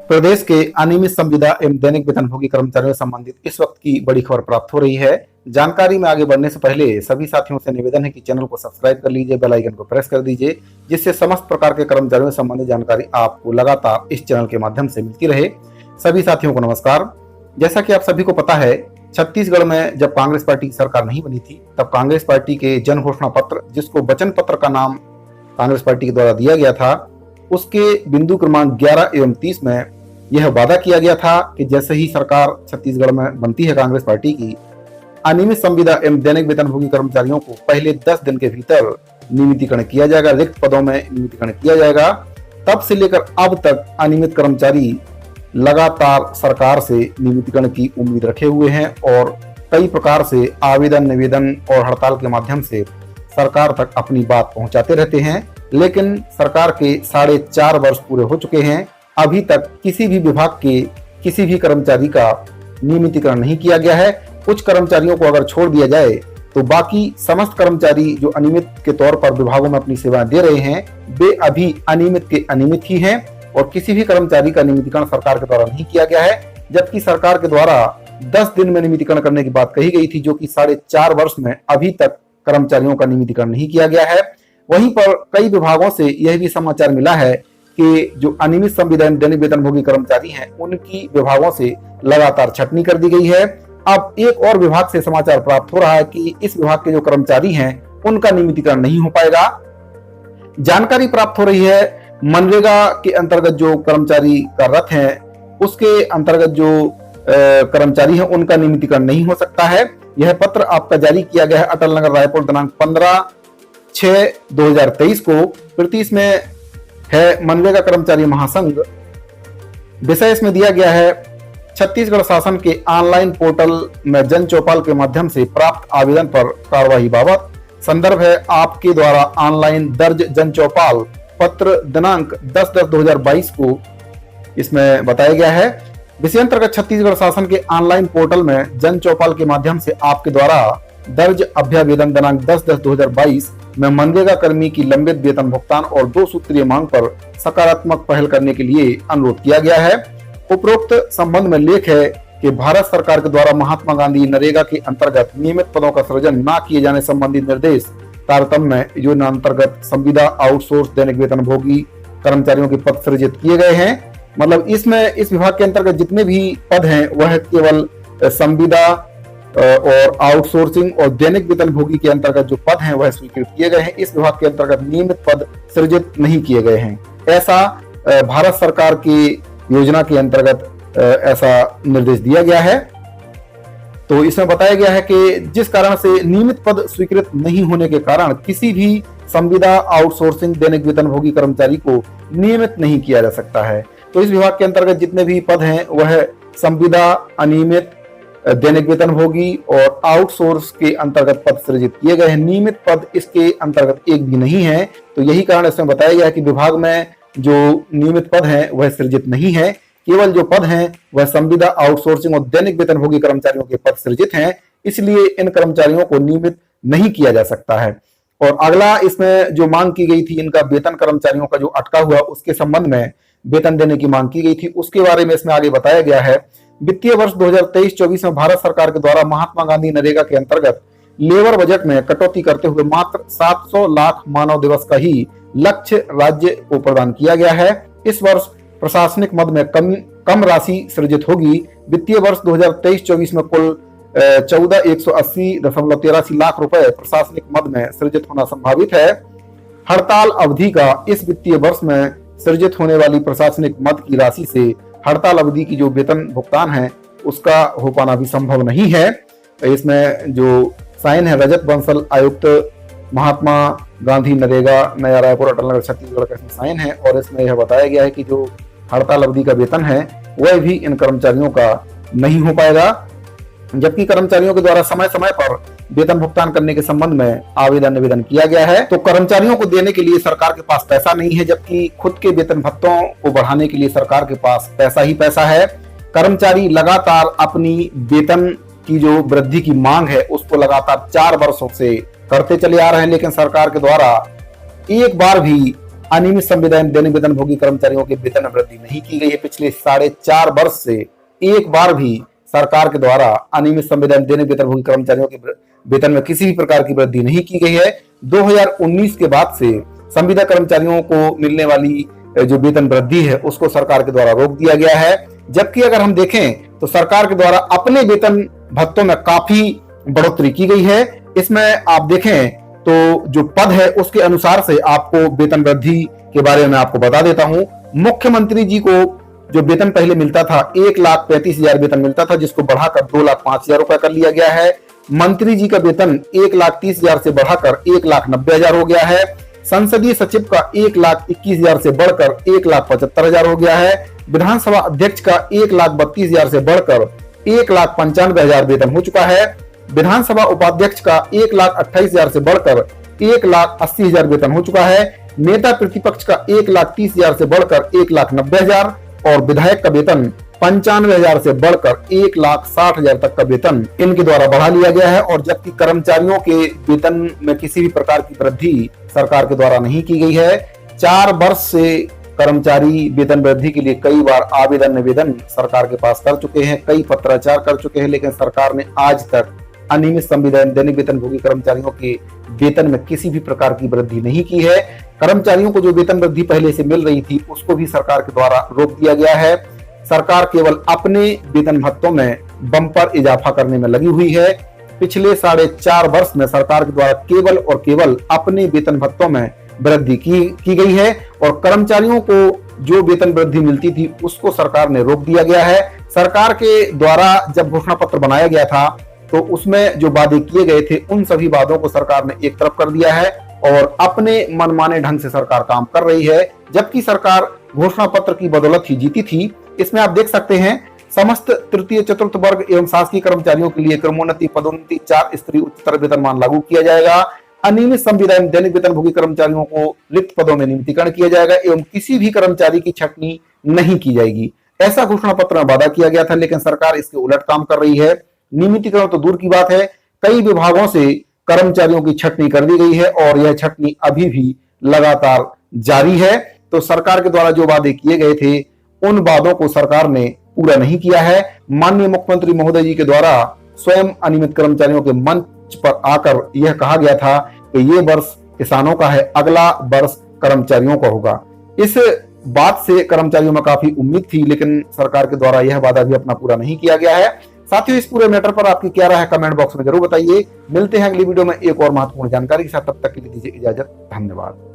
प्रदेश के अनियमित संविदा एवं दैनिक वेतनभोगी कर्मचारियों से संबंधित इस वक्त की बड़ी खबर प्राप्त हो रही है। जानकारी में आगे बढ़ने से पहले सभी साथियों से निवेदन है कि चैनल को सब्सक्राइब कर लीजिए, बेल आइकन को प्रेस कर दीजिए, जिससे समस्त प्रकार के कर्मचारियों से संबंधित जानकारी आपको लगातार इस चैनल के माध्यम से मिलती रहे। सभी साथियों को नमस्कार। जैसा कि आप सभी को पता है, छत्तीसगढ़ में जब कांग्रेस पार्टी की सरकार नहीं बनी थी, तब कांग्रेस पार्टी के जन घोषणा पत्र, जिसको वचन पत्र का नाम कांग्रेस पार्टी के द्वारा दिया गया था, उसके बिंदु क्रमांक 11 एवं 30 में यह वादा किया गया था कि जैसे ही सरकार छत्तीसगढ़ में बनती है कांग्रेस पार्टी की, अनियमित संविदा एवं दैनिक वेतनभोगी कर्मचारियों को पहले 10 दिन के भीतर नियमितीकरण किया जाएगा, रिक्त पदों में नियमितीकरण किया जाएगा। तब से लेकर अब तक अनियमित कर्मचारी लगातार सरकार से नियमितीकरण की उम्मीद रखे हुए हैं और कई प्रकार से आवेदन, निवेदन और हड़ताल के माध्यम से सरकार तक अपनी बात पहुंचाते रहते हैं। लेकिन सरकार के 4.5 वर्ष पूरे हो चुके हैं, अभी तक किसी भी विभाग के किसी भी कर्मचारी का नियमितीकरण नहीं किया गया है। कुछ कर्मचारियों को अगर छोड़ दिया जाए तो बाकी समस्त कर्मचारी जो अनियमित के तौर पर विभागों में अपनी सेवाएं दे रहे हैं, वे अभी अनियमित के अनियमित ही हैं और किसी भी कर्मचारी का नियमितीकरण सरकार के द्वारा नहीं किया गया है। जबकि सरकार के द्वारा 10 दिन में नियमितीकरण करने की बात कही गई थी, जो कि 4.5 वर्ष में अभी तक कर्मचारियों का नियमितीकरण नहीं किया गया है। वहीं पर कई विभागों से यह भी समाचार मिला है कि जो अनियमित संविदा दैनिक वेतनभोगी कर्मचारी हैं, उनकी विभागों से लगातार छटनी कर दी गई है। अब एक और विभाग से समाचार प्राप्त हो रहा है कि इस विभाग के जो कर्मचारी हैं, उनका नियमितीकरण नहीं हो पाएगा। जानकारी प्राप्त हो रही है मनरेगा के अंतर्गत जो कर्मचारी कार्यरत हैं, उसके अंतर्गत जो कर्मचारी हैं, उनका नियमितीकरण नहीं हो सकता है। यह पत्र आपका जारी किया गया है अटल नगर, रायपुर दिनांक 15/6/2023 को। प्रति इसमें है मनरेगा कर्मचारी महासंघ। विषय इसमें दिया गया है छत्तीसगढ़ शासन के ऑनलाइन पोर्टल में जन चौपाल के माध्यम से प्राप्त आवेदन पर कार्यवाही बाबत। संदर्भ है आपके द्वारा ऑनलाइन दर्ज जन चौपाल पत्र दिनांक 10/10/2022 को इसमें बताया गया है। विषय अंतर्गत छत्तीसगढ़ शासन के ऑनलाइन पोर्टल में जन चौपाल के माध्यम से आपके द्वारा दर्ज अभ्यावेदन दिनांक 10/10/2022 में मनरेगा कर्मी की लंबित वेतन भुगतान और 2 सूत्रीय मांग पर सकारात्मक पहल करने के लिए अनुरोध किया गया है। उपरोक्त संबंध में लेख है कि भारत सरकार के द्वारा महात्मा गांधी नरेगा के अंतर्गत नियमित पदों का सृजन न किए जाने संबंधी निर्देश तारतम्य योजना अंतर्गत संविदा आउटसोर्स दैनिक वेतनभोगी कर्मचारियों के पद सृजित किए गए हैं। मतलब इसमें इस विभाग के अंतर्गत जितने भी पद हैं, वह केवल संविदा और आउटसोर्सिंग और दैनिक वेतनभोगी के अंतर्गत जो पद हैं, वह स्वीकृत किए गए हैं। इस विभाग के अंतर्गत नियमित पद सृजित नहीं किए गए हैं। ऐसा भारत सरकार की योजना के अंतर्गत ऐसा निर्देश दिया गया है। तो इसमें बताया गया है कि जिस कारण से नियमित पद स्वीकृत नहीं होने के कारण किसी भी संविदा आउटसोर्सिंग दैनिक वेतनभोगी कर्मचारी को नियमित नहीं किया जा सकता है। तो इस विभाग के अंतर्गत जितने भी पद हैं, वह संविदा, अनियमित, दैनिक वेतनभोगी और आउटसोर्स के अंतर्गत पद सृजित किए गए हैं। नियमित पद इसके अंतर्गत एक भी नहीं है। तो यही कारण इसमें बताया गया है कि विभाग में जो नियमित पद हैं, वह सृजित नहीं है। केवल जो पद हैं, वह संविदा, आउटसोर्सिंग और दैनिक वेतनभोगी कर्मचारियों के पद सृजित हैं। इसलिए इन कर्मचारियों को नियमित नहीं किया जा सकता है। और अगला इसमें जो मांग की गई थी, इनका वेतन कर्मचारियों का जो अटका हुआ, उसके संबंध में वेतन देने की मांग की गई थी, उसके बारे में इसमें आगे बताया गया है। वित्तीय वर्ष 2023-24 में भारत सरकार के द्वारा महात्मा गांधी नरेगा के अंतर्गत लेबर बजट में कटौती करते हुए मात्र 700 लाख मानव दिवस का ही लक्ष्य राज्य को प्रदान किया गया है। इस वर्ष प्रशासनिक मद में कम राशि सृजित होगी। वित्तीय वर्ष 2023-24 में कुल 14,180.83 लाख रुपए प्रशासनिक मद में सृजित होना संभावित है। हड़ताल अवधि का इस वित्तीय वर्ष में सृजित होने वाली प्रशासनिक मद की राशि से हड़ताल अवधि की जो वेतन भुगतान है, उसका हो पाना भी संभव नहीं है। इसमें जो साइन है रजत बंसल, आयुक्त महात्मा गांधी नरेगा, नया रायपुर, अटल नगर, छत्तीसगढ़ का साइन है। और इसमें यह बताया गया है कि जो हड़ताल अवधि का वेतन है, वह भी इन कर्मचारियों का नहीं हो पाएगा। जबकि कर्मचारियों के द्वारा समय समय पर वेतन भुगतान करने के संबंध में आवेदन निवेदन किया गया है। तो कर्मचारियों को देने के लिए सरकार के पास पैसा नहीं है, जबकि खुद के वेतन भत्तों को बढ़ाने के लिए सरकार के पास पैसा ही पैसा है। कर्मचारी लगातार अपनी वेतन की जो वृद्धि की मांग है, उसको लगातार 4 वर्षों से करते चले आ रहे हैं, लेकिन सरकार के द्वारा एक बार भी अनियमित संविदाएं दैनिक वेतनभोगी कर्मचारियों के वेतन में वृद्धि नहीं की गई है। पिछले 4.5 वर्ष से एक बार भी सरकार के द्वारा अनियमित संविदाएं दैनिक वेतनभोगी कर्मचारियों के वेतन में किसी भी प्रकार की वृद्धि नहीं की गई है। 2019 के बाद से संविदा कर्मचारियों को मिलने वाली जो वेतन वृद्धि है उसको सरकार के द्वारा रोक दिया गया है। जबकि अगर हम देखें तो सरकार के द्वारा अपने वेतन भत्तों में काफी बढ़ोतरी की गई है। इसमें आप देखें तो जो पद है उसके अनुसार से आपको वेतन वृद्धि के बारे में आपको बता देता हूं। मुख्यमंत्री जी को जो वेतन पहले मिलता था 1,35,000 वेतन मिलता था, जिसको बढ़ाकर 2,05,000 रुपए कर लिया गया है। मंत्री जी का वेतन 1,30,000 से बढ़ाकर 1,90,000 हो गया है। संसदीय सचिव का 1,21,000 से बढ़कर 1,75,000 हो गया है। विधानसभा अध्यक्ष का 1,32,000 से बढ़कर 1,95,000 वेतन हो चुका है। विधानसभा उपाध्यक्ष का 1,28,000 से बढ़कर 1,80,000 वेतन हो चुका है। नेता प्रतिपक्ष का 1,30,000 से बढ़कर 1,90,000 और विधायक का वेतन 95,000 से बढ़कर 1,60,000 तक का वेतन इनके द्वारा बढ़ा लिया गया है। और जबकि कर्मचारियों के वेतन में किसी भी प्रकार की वृद्धि सरकार के द्वारा नहीं की गई है। 4 वर्ष से कर्मचारी वेतन वृद्धि के लिए कई बार आवेदन निवेदन सरकार के पास कर चुके हैं, कई पत्राचार कर चुके हैं, लेकिन सरकार ने आज तक अनियमित संविदाएं दैनिक वेतनभोगी कर्मचारियों के वेतन में किसी भी प्रकार की वृद्धि नहीं की है। कर्मचारियों को जो वेतन वृद्धि पहले से मिल रही थी उसको भी सरकार के द्वारा रोक दिया गया है। सरकार केवल अपने वेतन भत्तों में बम्पर इजाफा करने में लगी हुई है। पिछले 4.5 वर्ष में सरकार के द्वारा केवल और केवल अपने वेतन भत्तों में वृद्धि की गई है और कर्मचारियों को जो वेतन वृद्धि मिलती थी उसको सरकार ने रोक दिया गया है। सरकार के द्वारा जब घोषणा पत्र बनाया गया था तो उसमें जो वादे किए गए थे उन सभी वादों को सरकार ने एक तरफ कर दिया है और अपने मनमाने ढंग से सरकार काम कर रही है। जबकि सरकार घोषणा पत्र की बदौलत ही जीती थी। इसमें आप देख सकते हैं समस्त तृतीय चतुर्थ वर्ग एवं शासकीय कर्मचारियों के लिए क्रमोन्नति पदोन्नति 4 स्तरीय उच्चतर वेतनमान लागू किया जाएगा। अनियमित संविदाएं दैनिक वेतनभोगी कर्मचारियों को रिक्त पदों में नियमितीकरण किया जाएगा एवं किसी भी कर्मचारी की छंटनी नहीं की जाएगी। ऐसा घोषणा पत्र में वादा किया गया था, लेकिन सरकार इसके उलट काम कर रही है। नियमितीकरण तो दूर की बात है, कई विभागों से कर्मचारियों की छंटनी कर दी गई है और यह छंटनी अभी भी लगातार जारी है। तो सरकार के द्वारा जो वादे किए गए थे उन वादों को सरकार ने पूरा नहीं किया है। माननीय मुख्यमंत्री महोदय जी के द्वारा स्वयं अनियमित कर्मचारियों के मंच पर आकर यह कहा गया था कि ये वर्ष किसानों का है, अगला वर्ष कर्मचारियों का होगा। इस बात से कर्मचारियों में काफी उम्मीद थी, लेकिन सरकार के द्वारा यह वादा भी अपना पूरा नहीं किया गया है। साथियों, इस पूरे मैटर पर आपकी क्या राय है कमेंट बॉक्स में जरूर बताइए। मिलते हैं अगली वीडियो में एक और महत्वपूर्ण जानकारी के साथ, तब तक के लिए दीजिए इजाजत। धन्यवाद।